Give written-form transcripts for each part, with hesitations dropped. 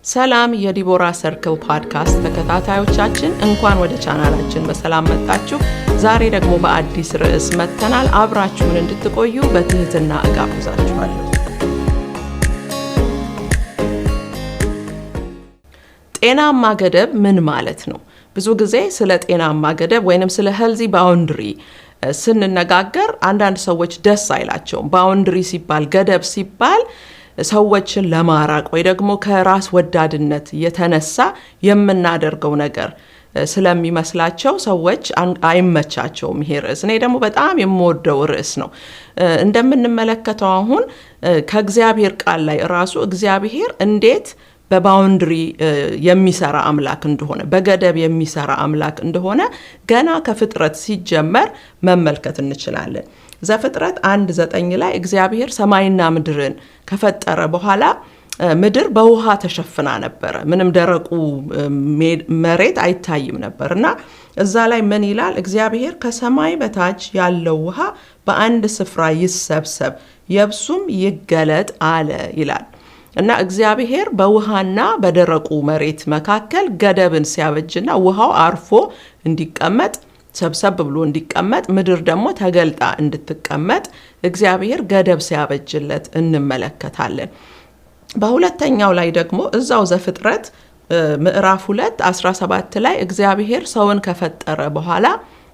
ሰላም የዲቦራ ሰርክል ፖድካስት ተከታታዮቻችን እንኳን ወደ ቻናላችን በሰላም መጣችሁ። ዛሬ ደግሞ በአዲስ ርዕስ መጥተናል። አብራችሁን እንድትቆዩ በትህትና እጋብዛችኋለሁ። ጤናማ ገደብ ምን ማለት ነው? ብዙ ጊዜ ስለ ጤናማ ገደብ ወይንም ስለ ሄልዚ ባውንደሪ ስንነጋገር አንዳንድ ሰዎች ደስ አይላቸውም። ባውንደሪ ሲባል ገደብ ሲባል ሰዎችን ለማራቅ ወይ ደግሞ ከራስ ወዳድነት የተነሳ የምናደርገው ነገር ስለሚመስላቸው ሰዎች አይመቻቸውም ይሄ ርዕስ። እኔ ደግሞ በጣም የምወደው ርዕስ ነው። እንደምንመለከተው አሁን ከእግዚአብሔር ቃል ላይ ራሱ እግዚአብሔር እንዴት በባውንደሪ የሚሰራ አምላክ እንደሆነ በገደብ የሚሰራ አምላክ እንደሆነ ገና ከፍጥረት ሲጀመር መመልከት እንችላለን። ዘፍጥረት 1:9 ላይ እግዚአብሔር ሰማይና ምድርን ከፈጠረ በኋላ ምድር በውሃ ተሸፍና ነበር። ምንም ደረቁ መሬት አይታይም ነበርና እዛ ላይ ምን ይላል? እግዚአብሔር ከሰማይ በታች ያለው ውሃ በአንድ ስፍራ ይሰብሰብ፣ የብሱም ይገለጥ አለ ይላል። እና እግዚአብሔር በውሃና በደረቁ መሬት መካከል ገደብን ሲያበጅና ውሃው አርፎ እንዲቀመጥ ሰብሰብ ብሎ እንዲቀመጥ ምድር ደግሞ ተገልጣ እንድትቀመጥ እግዚአብሔር ገደብ ሲያበጅለት እንመለከታለን። በሁለተኛው ላይ ደግሞ እዛው ዘፍጥረት ምዕራፍ 2:17 ላይ እግዚአብሔር ሰውን ከፈጠረ በኋላ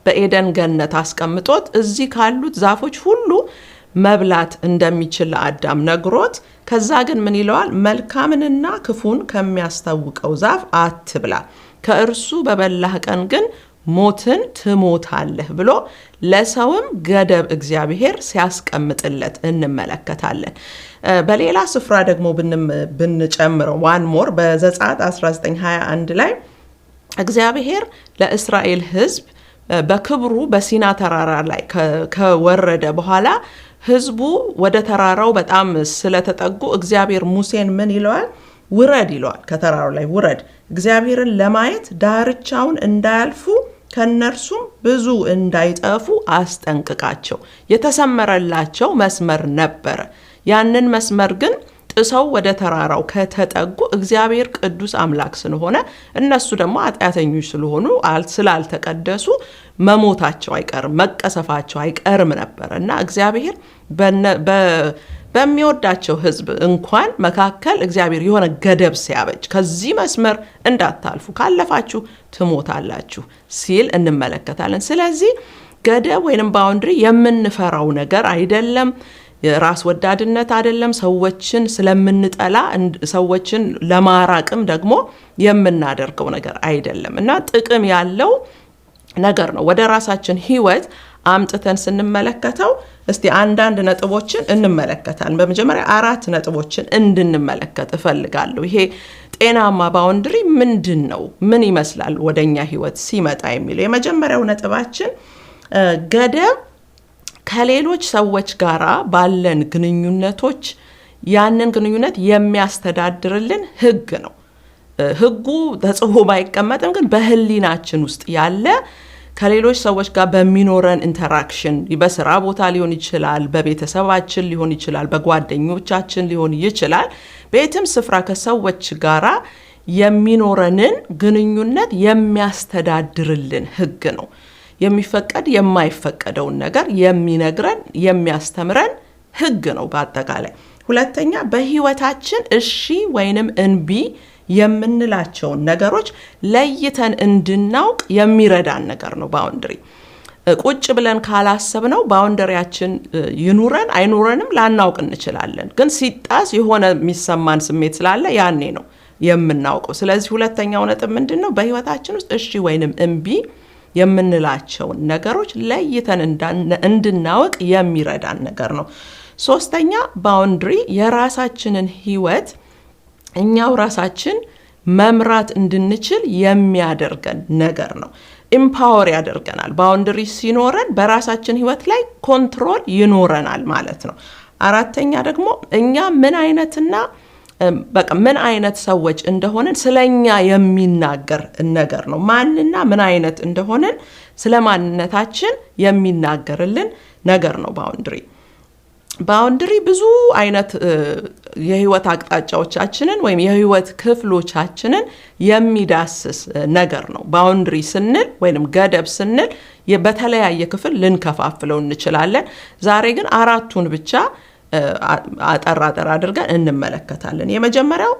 በኤደን ገነት አስቀምጦት እዚህ ካሉት ዛፎች ሁሉ መብላት እንደሚችል ለአዳም ነግሮት ከዛ ግን ምን ይለዋል? መልካምንና ክፉን ከሚያስታውቀው ዛፍ አትብላ፣ ከእርሱ በበላህ ቀን ግን ሞትን ትሞታለህ ብሎ ለሰውም ገደብ እግዚአብሔር ሲያስቀምጥለት እንመለከታለን። በሌላ ስፍራ ደግሞ ብንጨምረው ዋን ሞር በዘጸአት 19:21 ላይ እግዚአብሔር ለእስራኤል ሕዝብ በክብሩ በሲና ተራራ ላይ ከወረደ በኋላ ሕዝቡ ወደ ተራራው በጣም ስለተጠጉ እግዚአብሔር ሙሴን ምን ይለዋል? ውረድ ይለዋል። ከተራራው ላይ ውረድ፣ እግዚአብሔርን ለማየት ዳርቻውን እንዳያልፉ ከነርሱም ብዙ እንዳይጠፉ አስጠንቅቃቸው። የተሰመረላቸው መስመር ነበረ። ያንን መስመር ግን ጥሰው ወደ ተራራው ከተጠጉ እግዚአብሔር ቅዱስ አምላክ ስለሆነ እነሱ ደግሞ ኃጢአተኞች ስለሆኑ ስላልተቀደሱ መሞታቸው አይቀርም፣ መቀሰፋቸው አይቀርም ነበር እና እግዚአብሔር በሚወዳቸው ሕዝብ እንኳን መካከል እግዚአብሔር የሆነ ገደብ ሲያበጅ ከዚህ መስመር እንዳታልፉ ካለፋችሁ ትሞታላችሁ ሲል እንመለከታለን። ስለዚህ ገደብ ወይንም ባውንደሪ የምንፈራው ነገር አይደለም። የራስ ወዳድነት አይደለም። ሰዎችን ስለምንጠላ ሰዎችን ለማራቅም ደግሞ የምናደርገው ነገር አይደለም እና ጥቅም ያለው ነገር ነው። ወደ ራሳችን ህይወት አምጥተን ስንመለከተው እስቲ አንዳንድ ነጥቦችን እንመለከታለን። በመጀመሪያ 4 ነጥቦችን እንድንመለከት እፈልጋለሁ። ይሄ ጤናማ ባውንደሪ ምንድን ነው? ምን ይመስላል ወደኛ ህይወት ሲመጣ የሚለው የመጀመሪያው ነጥባችን ገደብ ከሌሎች ሰዎች ጋር ባለን ግንኙነቶች ያንን ግንኙነት የሚያስተዳድርልን ህግ ነው። ህጉ ተጽፎ ባይቀመጥም ግን በህሊናችን ውስጥ ያለ ከሌሎች ሰዎች ጋር በሚኖረን ኢንተራክሽን በስራ ቦታ ሊሆን ይችላል፣ በቤተሰባችን ሊሆን ይችላል፣ በጓደኞቻችን ሊሆን ይችላል። በየትም ስፍራ ከሰዎች ጋር የሚኖረንን ግንኙነት የሚያስተዳድርልን ህግ ነው። የሚፈቀድ የማይፈቀደውን ነገር የሚነግረን የሚያስተምረን ህግ ነው በአጠቃላይ። ሁለተኛ በህይወታችን እሺ ወይንም እንቢ የምንላቸውን ነገሮች ለይተን እንድናውቅ የሚረዳን ነገር ነው ባውንደሪ። ቁጭ ብለን ካላሰብነው ባውንደሪያችን ይኑረን አይኑረንም ላናውቅ እንችላለን። ግን ሲጣስ የሆነ የሚሰማን ስሜት ስላለ ያኔ ነው የምናውቀው። ስለዚህ ሁለተኛው ነጥብ ምንድነው? በህይወታችን ውስጥ እሺ ወይንም እንቢ የምንላቸውን ነገሮች ለይተን እንድናውቅ የሚረዳን ነገር ነው። ሶስተኛ ባውንደሪ የራሳችንን ህይወት እኛው ራሳችን መምራት እንድንችል የሚያደርገን ነገር ነው። ኢምፓወር ያደርገናል። ባውንደሪ ሲኖረን በራሳችን ህይወት ላይ ኮንትሮል ይኖረናል ማለት ነው። አራተኛ ደግሞ እኛ ምን አይነት ሰዎች እንደሆነን ስለኛ የሚናገር ነገር ነው። ማንና ምን አይነት እንደሆነን ስለማንነታችን የሚናገርልን ነገር ነው ባውንደሪ። ባውንደሪ ብዙ አይነት የህይወት አቅጣጫዎቻችንን ወይም የህይወት ክፍሎቻችንን የሚዳስስ ነገር ነው። ባውንደሪ ስንል ወይም ገደብ ስንል በተለያየ ክፍል ልንከፋፍለው እንችላለን። ዛሬ ግን አራቱን ብቻ አጠር አድርገን እንመለከታለን። የመጀመሪያው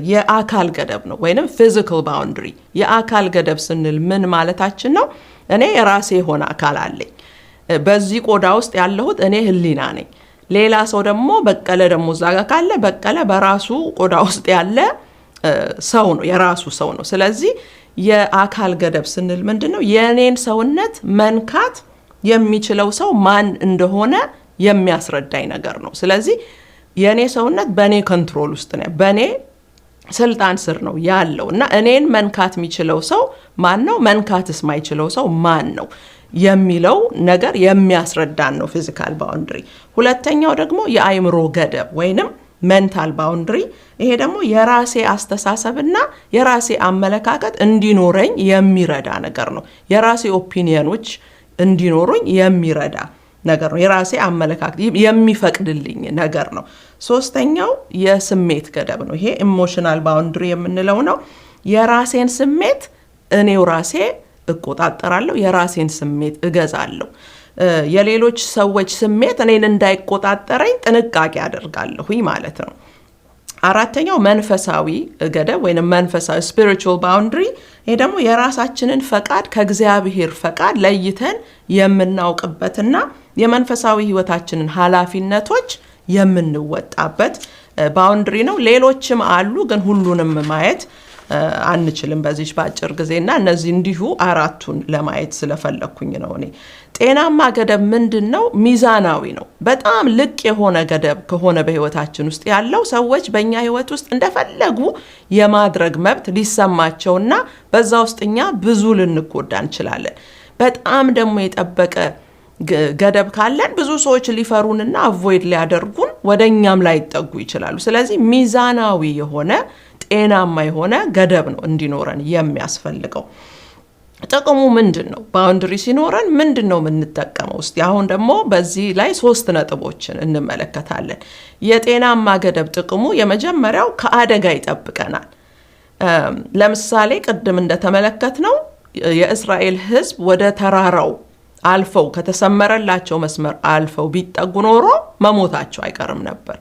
የአካል ገደብ ነው ወይንም ፊዚካል ባውንደሪ። የአካል ገደብ ስንል ምን ማለታችን ነው? እኔ የራሴ የሆነ አካል አለኝ። በዚህ ቆዳ ውስጥ ያለሁት እኔ ህሊና ነኝ። ሌላ ሰው ደግሞ በቀለ ደግሞ እዛ ጋር ካለ በቀለ በራሱ ቆዳ ውስጥ ያለ ሰው ነው፣ የራሱ ሰው ነው። ስለዚህ የአካል ገደብ ስንል ምንድነው? የኔን ሰውነት መንካት የሚችለው ሰው ማን እንደሆነ የሚያስረዳኝ ነገር ነው። ስለዚህ የኔ ሰውነት በኔ ኮንትሮል ውስጥ ነው፣ በኔ ስልጣን ስር ነው ያለው እና እኔን መንካት የሚችለው ሰው ማን ነው፣ መንካትስ ማይችለው ሰው ማን ነው የሚለው ነገር የሚያስረዳን ነው ፊዚካል ባውንደሪ። ሁለተኛው ደግሞ የአይምሮ ገደብ ወይንም ሜንታል ባውንደሪ። ይሄ ደግሞ የራሴ አስተሳሰብና የራሴ አመለካከት እንዲኖረኝ የሚረዳ ነገር ነው። የራሴ ኦፒኒየኖች እንዲኖሩኝ የሚረዳ ነገር ነው። የራሴ አመለካከት የሚፈቅድልኝ ነገር ነው። ሶስተኛው የስሜት ገደብ ነው። ይሄ ኢሞሽናል ባውንደሪ የምንለው ነው። የራሴን ስሜት እኔው ራሴ እቆጣጠራለሁ፣ የራሴን ስሜት እገዛለሁ። የሌሎች ሰዎች ስሜት እኔን እንዳይቆጣጠረኝ ጥንቃቄ አደርጋለሁኝ ማለት ነው። አራተኛው መንፈሳዊ ገደብ ወይንም መንፈሳዊ ስፒሪቹዋል ባውንደሪ። ይሄ ደግሞ የራሳችንን ፈቃድ ከእግዚአብሔር ፈቃድ ለይተን የምናውቅበትና የመንፈሳዊ ህይወታችንን ኃላፊነቶች የምንወጣበት ባውንደሪ ነው። ሌሎችም አሉ፣ ግን ሁሉንም ማየት አንችልም በዚህ በአጭር ጊዜና እነዚህ እንዲሁ አራቱን ለማየት ስለፈለኩኝ ነው። እኔ ጤናማ ገደብ ምንድነው? ሚዛናዊ ነው። በጣም ልቅ የሆነ ገደብ ከሆነ በህይወታችን ውስጥ ያለው ሰዎች በእኛ ህይወት ውስጥ እንደፈለጉ የማድረግ መብት ሊሰማቸውና በዛ ውስጥ እኛ ብዙ ልንጎዳ እንችላለን። በጣም ደግሞ የጠበቀ ገደብ ካለን ብዙ ሰዎች ሊፈሩንና አቮይድ ሊያደርጉን ወደኛም ላይ ይጠጉ ይችላሉ። ስለዚህ ሚዛናዊ የሆነ ጤናማ የሆነ ገደብ ነው እንዲኖረን የሚያስፈልገው። ጥቅሙ ምንድነው? ባውንደሪ ሲኖረን ምንድነው የምንጠቀመው? እስቲ አሁን ደግሞ በዚህ ላይ 3 ነጥቦችን እንመለከታለን። የጤናማ ገደብ ጥቅሙ የመጀመሪያው ከአደጋ ይጠብቀናል። ለምሳሌ ቅድም እንደተመለከትነው የእስራኤል ህዝብ ወደ ተራራው አልፈው ከተሰመረላቸው መስመር አልፈው ቢጠጉ ኖሮ መሞታቸው አይቀርም ነበር።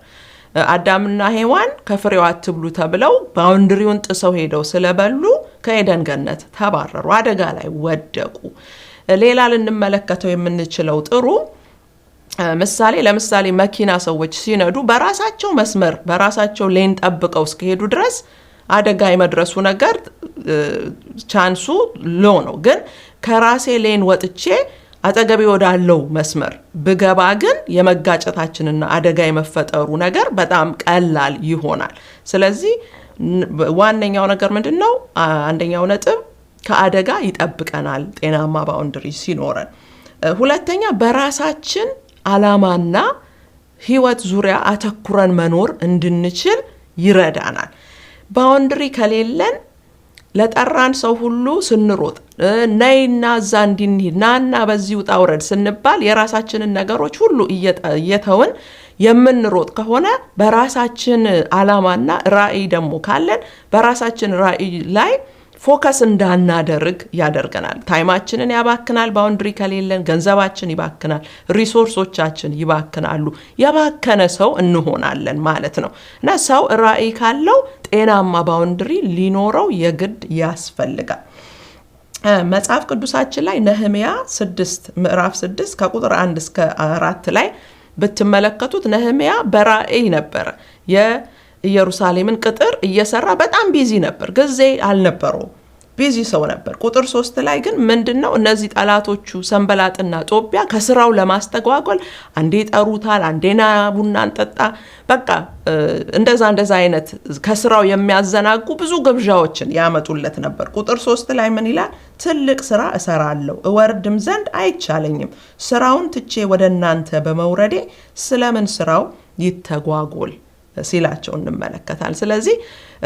አዳምና ሔዋን ከፍሬው አትብሉ ተብለው ባውንደሪውን ጥሰው ሄደው ስለበሉ ከኤደን ገነት ተባረሩ፣ አደጋ ላይ ወደቁ። ሌላ ልንመለከተው የምንችለው ጥሩ ምሳሌ ለምሳሌ መኪና ሰዎች ሲነዱ በራሳቸው መስመር በራሳቸው ሌን ጠብቀው እስከሄዱ ድረስ አደጋ የመድረሱ ነገር ቻንሱ ሎ ነው። ግን ከራሴ ሌን ወጥቼ አጠገቤ ወዳለው መስመር ብገባ ግን የመጋጨታችንና አደጋ የመፈጠሩ ነገር በጣም ቀላል ይሆናል። ስለዚህ ዋነኛው ነገር ምንድነው? አንደኛው ነጥብ ከአደጋ ይጠብቀናል ጤናማ ባውንደሪ ሲኖረን። ሁለተኛ በራሳችን አላማና ህይወት ዙሪያ አተኩረን መኖር እንድንችል ይረዳናል። ባውንደሪ ከሌለን ለጠራን ሰው ሁሉ ስንሮጥ ነይና እዛ እንድንሄድ ናና በዚህ ውጣ ውረድ ስንባል የራሳችንን ነገሮች ሁሉ እየተውን የምንሮጥ ከሆነ በራሳችን አላማና ራዕይ ደግሞ ካለን በራሳችን ራዕይ ላይ ፎከስ እንዳናደርግ ያደርገናል። ታይማችንን ያባክናል። ባውንደሪ ከሌለን ገንዘባችን ይባክናል፣ ሪሶርሶቻችን ይባክናሉ። የባከነ ሰው እንሆናለን ማለት ነው። እና ሰው ራዕይ ካለው ጤናማ ባውንደሪ ሊኖረው የግድ ያስፈልጋል። መጽሐፍ ቅዱሳችን ላይ ነህምያ 6 ምዕራፍ 6 ከቁጥር 1 እስከ 4 ላይ ብትመለከቱት ነህምያ በራዕይ ነበር የኢየሩሳሌምን ቅጥር እየሰራ በጣም ቢዚ ነበር፣ ጊዜ አልነበረው፣ ቢዚ ሰው ነበር። ቁጥር 3 ላይ ግን ምንድነው እነዚህ ጠላቶቹ ሰንበላጥና ጦቢያ ከስራው ለማስተጓጎል አንዴ ጠሩታል፣ አንዴና ቡና እንጠጣ፣ በቃ እንደዛ አይነት ከስራው የሚያዘናጉ ብዙ ግብዣዎችን ያመጡለት ነበር። ቁጥር 3 ላይ ምን ይላል? ትልቅ ስራ እሰራለሁ እወርድም ዘንድ አይቻለኝም፣ ስራውን ትቼ ወደ እናንተ በመውረዴ ስለምን ስራው ይተጓጎል ሲላቸው እንመለከታል። ስለዚህ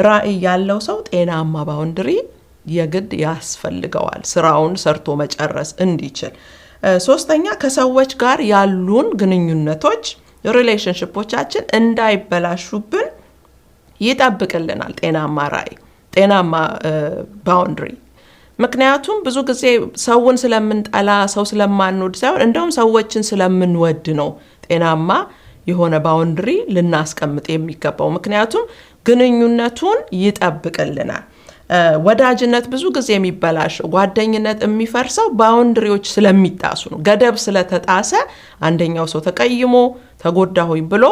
ራዕይ ያለው ሰው ጤናማ ባውንደሪ የግድ ያስፈልገዋል ስራውን ሰርቶ መጨረስ እንዲችል። ሶስተኛ ከሰዎች ጋር ያሉን ግንኙነቶች ሪሌሽንሺፖቻችን እንዳይበላሹብን ይጠብቅልናል ጤናማ ራዕይ፣ ጤናማ ባውንደሪ። ምክንያቱም ብዙ ጊዜ ሰውን ስለምንጠላ ሰው ስለማንወድ ሳይሆን እንደውም ሰዎችን ስለምንወድ ነው ጤናማ የሆነ ባውንደሪ ልናስቀምጥ የሚገባው። ምክንያቱም ግንኙነቱን ይጠብቅልናል። ወዳጅነት ብዙ ጊዜ የሚበላሸው፣ ጓደኝነት የሚፈርሰው ባውንደሪዎች ስለሚጣሱ ነው። ገደብ ስለተጣሰ አንደኛው ሰው ተቀይሞ ተጎዳሁኝ ብሎ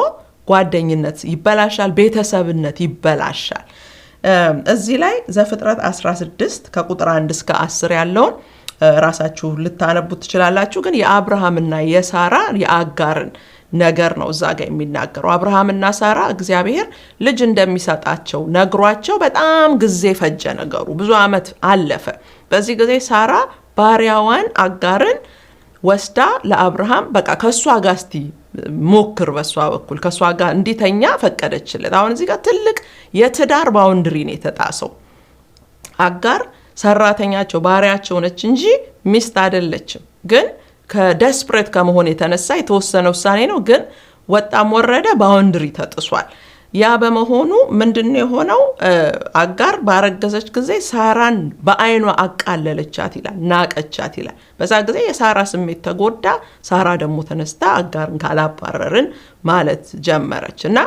ጓደኝነት ይበላሻል፣ ቤተሰብነት ይበላሻል። እዚህ ላይ ዘፍጥረት 16 ከቁጥር 1 እስከ 10 ያለውን ራሳችሁ ልታነቡት ትችላላችሁ። ግን የአብርሃምና የሳራ የአጋርን ነገር ነው እዛ ጋር የሚናገረው። አብርሃምና ሳራ እግዚአብሔር ልጅ እንደሚሰጣቸው ነግሯቸው በጣም ጊዜ ፈጀ ነገሩ፣ ብዙ ዓመት አለፈ። በዚህ ጊዜ ሳራ ባሪያዋን አጋርን ወስዳ ለአብርሃም በቃ ከሷ ጋር እስቲ ሞክር፣ በሷ በኩል ከሷ ጋር እንዲተኛ ፈቀደችለት። አሁን እዚህ ጋር ትልቅ የትዳር ባውንድሪ ነው የተጣሰው። አጋር ሰራተኛቸው ባሪያቸው ነች እንጂ ሚስት አይደለችም። ግን ከደስፕሬት ከመሆን የተነሳ የተወሰነ ውሳኔ ነው። ግን ወጣም ወረደ ባውንድሪ ተጥሷል። ያ በመሆኑ ምንድነው የሆነው? አጋር ባረገዘች ጊዜ ሳራን በአይኗ አቃለለቻት ይላል፣ ናቀቻት ይላል። በዛ ጊዜ የሳራ ስሜት ተጎዳ። ሳራ ደግሞ ተነስታ አጋርን ካላባረርን ማለት ጀመረች እና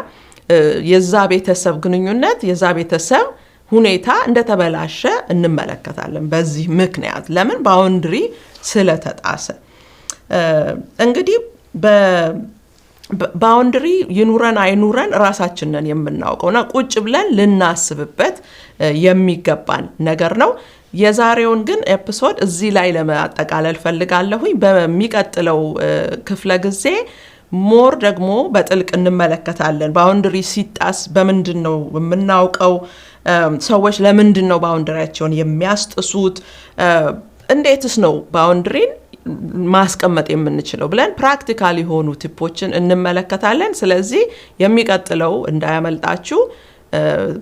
የዛ ቤተሰብ ግንኙነት የዛ ቤተሰብ ሁኔታ እንደተበላሸ እንመለከታለን። በዚህ ምክንያት ለምን? ባውንድሪ ስለተጣሰ። እንግዲህ ባውንድሪ ይኑረን አይኑረን ራሳችንን የምናውቀውና ቁጭ ብለን ልናስብበት የሚገባን ነገር ነው። የዛሬውን ግን ኤፒሶድ እዚህ ላይ ለማጠቃለል ፈልጋለሁኝ። በሚቀጥለው ክፍለ ጊዜ ሞር ደግሞ በጥልቅ እንመለከታለን። ባውንድሪ ሲጣስ በምንድን ነው የምናውቀው? ሰዎች ለምንድን ነው ባውንድሪያቸውን የሚያስጥሱት? እንዴትስ ነው ባውንድሪን ማስቀመጥ የምንችለው ብለን ፕራክቲካል የሆኑ ቲፖችን እንመለከታለን። ስለዚህ የሚቀጥለው እንዳያመልጣችሁ፣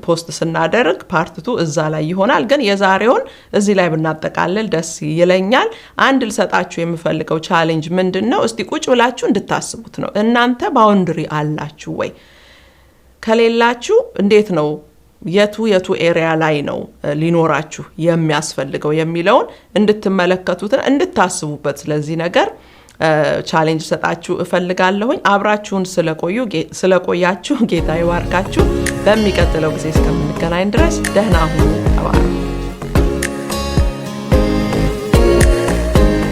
ፖስት ስናደርግ ፓርትቱ እዛ ላይ ይሆናል። ግን የዛሬውን እዚህ ላይ ብናጠቃልል ደስ ይለኛል። አንድ ልሰጣችሁ የምፈልገው ቻሌንጅ ምንድን ነው? እስቲ ቁጭ ብላችሁ እንድታስቡት ነው። እናንተ ባውንድሪ አላችሁ ወይ? ከሌላችሁ እንዴት ነው የቱ ኤሪያ ላይ ነው ሊኖራችሁ የሚያስፈልገው የሚለውን እንድትመለከቱትና እንድታስቡበት ስለዚህ ነገር ቻሌንጅ ሰጣችሁ እፈልጋለሁኝ። አብራችሁን ስለቆያችሁ ጌታ ይባርካችሁ። በሚቀጥለው ጊዜ እስከምንገናኝ ድረስ ደህና ሁኑ። ተባረኩ።